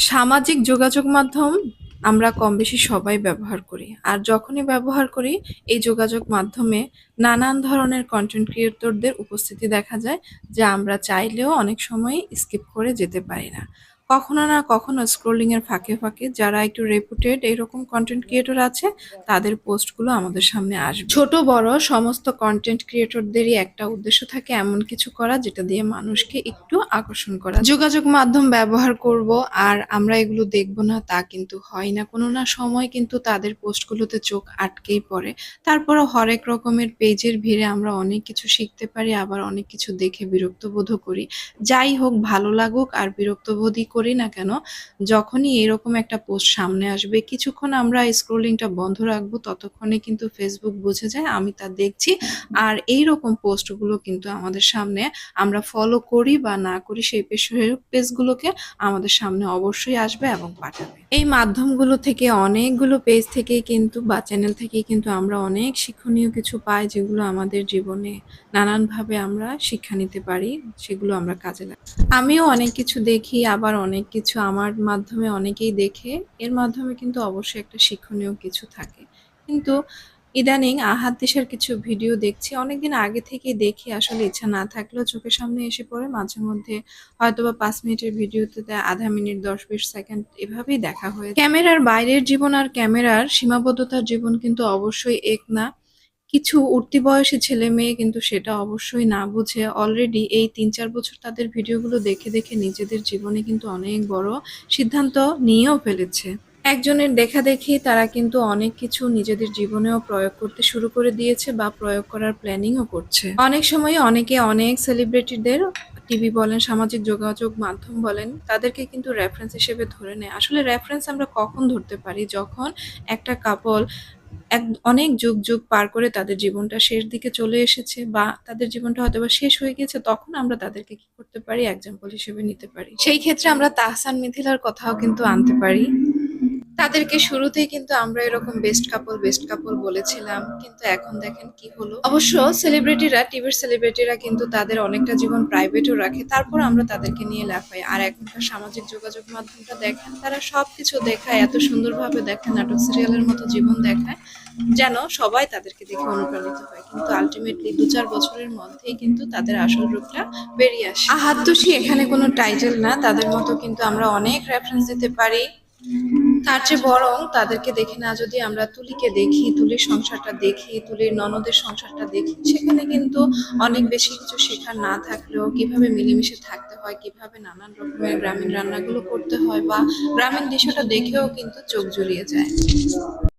সামাজিক যোগাযোগ মাধ্যম আমরা কমবেশি সবাই ব্যবহার করি। আর যখনই ব্যবহার করি এই যোগাযোগ মাধ্যমে নানান ধরনের কনটেন্ট ক্রিয়েটরদের উপস্থিতি দেখা যায়, যা আমরা চাইলেও অনেক সময় স্কিপ করে যেতে পারি না। কখনো না কখনো স্ক্রলিং এর ফাঁকে ফাঁকে যারা একটু রেপুটেড এরকম কনটেন্ট ক্রিয়েটর আছে তাদের পোস্টগুলো আমাদের সামনে আসবে। ছোট বড় সমস্ত কনটেন্ট ক্রিয়েটরদেরই একটা উদ্দেশ্য থাকে এমন কিছু করা যেটা দিয়ে মানুষকে একটু আকর্ষণ করা। যোগাযোগ মাধ্যম ব্যবহার করব আর আমরা এগুলো দেখব না তা কিন্তু হয় না। কোনো না সময় কিন্তু তাদের পোস্টগুলোতে চোখ আটকেই পড়ে। তারপরও হরেক রকমের পেজের ভিড়ে আমরা অনেক কিছু শিখতে পারি, আবার অনেক কিছু দেখে বিরক্ত বোধও করি। যাই হোক, ভালো লাগুক আর বিরক্ত বোধই করি না কেন, যখনই এরকম একটা পোস্ট সামনে আসবে কিছুক্ষণ আমরা স্ক্রলিংটা বন্ধ রাখবো, ততক্ষণে কিন্তু ফেসবুক বুঝে যায় আমি তা দেখছি। আর এইরকম পোস্টগুলো কিন্তু আমাদের সামনে আমরা ফলো করি বা না করি সেই পেজগুলোকে আমাদের সামনে অবশ্যই আসবে এবং পাঠাবে। এই মাধ্যমগুলো থেকে অনেকগুলো পেজ থেকে কিন্তু বা চ্যানেল থেকে কিন্তু আমরা অনেক শিক্ষণীয় কিছু পাই, যেগুলো আমাদের জীবনে নানানভাবে আমরা শিক্ষা নিতে পারি, সেগুলো আমরা কাজে লাগাই। আমিও অনেক কিছু দেখি, আবার অনেক কিছু আমার মাধ্যমে অনেকেই দেখে, এর মাধ্যমে কিন্তু অবশ্যই একটা শিক্ষণীয় কিছু থাকে। কিন্তু ইদানিং আহাদ দিশার কিছু ভিডিও দেখছি, অনেকদিন আগে থেকেই দেখি, আসলে ইচ্ছা না থাকলেও চোখের সামনে এসে পড়ে মাঝে মধ্যে। হয়তোবা ৫ মিনিটের ভিডিওতে আধা মিনিট ১০-২০ সেকেন্ড এভাবেই দেখা হয়ে। ক্যামেরার বাইরের জীবন আর ক্যামেরার সীমাবদ্ধতার জীবন কিন্তু অবশ্যই এক না। কিছু উঠতি বয়সী ছেলে মেয়ে কিন্তু সেটা অবশ্যই না বুঝে অলরেডি এই ৩-৪ বছর তাদের ভিডিওগুলো দেখে দেখে নিজেদের জীবনে কিন্তু অনেক বড় সিদ্ধান্ত নিয়েও ফেলেছে। একজনের দেখাদেখি তারা কিন্তু অনেক কিছু নিজেদের জীবনেও প্রয়োগ করতে শুরু করে দিয়েছে বা প্রয়োগ করার প্ল্যানিংও করছে। অনেক সময় অনেকে অনেক সেলিব্রিটিদের, টিভি বলেন, সামাজিক যোগাযোগ মাধ্যম বলেন, তাদেরকে কিন্তু রেফারেন্স হিসেবে ধরে নেয়। আসলে রেফারেন্স আমরা কখন ধরতে পারি? যখন একটা কাপল অনেক যুগ যুগ পার করে তাদের জীবনটা শেষ দিকে চলে এসেছে বা তাদের জীবনটা হয়তোবা শেষ হয়ে গেছে, তখন আমরা তাদেরকে কি করতে পারি? এক্সাম্পল হিসেবে নিতে পারি। সেই ক্ষেত্রে আমরা তাহসান মিথিলার কথাও কিন্তু আনতে পারি। তাদেরকে শুরুতেই কিন্তু আমরা এরকম বেস্ট কাপল বলেছিলাম, কিন্তু এখন দেখেন কি হলো। অবশ্য টিভির সেলিব্রিটিরা কিন্তু তাদের অনেকটা জীবন প্রাইভেটও রাখে, তারপর আমরা তাদেরকে নিয়ে লাফাই। আর এখনকার সামাজিক যোগাযোগ মাধ্যমটা দেখেন, তারা সবকিছু দেখায়, এত সুন্দরভাবে দেখায়, নাটক সিরিয়ালের মতো জীবন দেখায়, যেন সবাই তাদেরকে দেখে অনুপ্রাণিত হয়। কিন্তু আলটিমেটলি ২-৪ বছরের মধ্যেই কিন্তু তাদের আসল রূপটা বেরিয়ে আসে। আহাদ তুষি এখানে কোনো টাইটেল না, তাদের মতো কিন্তু আমরা অনেক রেফারেন্স দিতে পারি। তার চেয়ে বরং তাদেরকে দেখে না, যদি আমরা তুলিকে দেখি, তুলির সংসারটা দেখি, তুলির ননদের সংসারটা দেখি, সেখানে কিন্তু অনেক বেশি কিছু শেখার না থাকলেও কিভাবে মিলেমিশে থাকতে হয়, কিভাবে নানান রকমের গ্রামীণ রান্নাগুলো করতে হয় বা গ্রামীণ দৃশ্যটা দেখেও কিন্তু চোখ জুড়িয়ে যায়।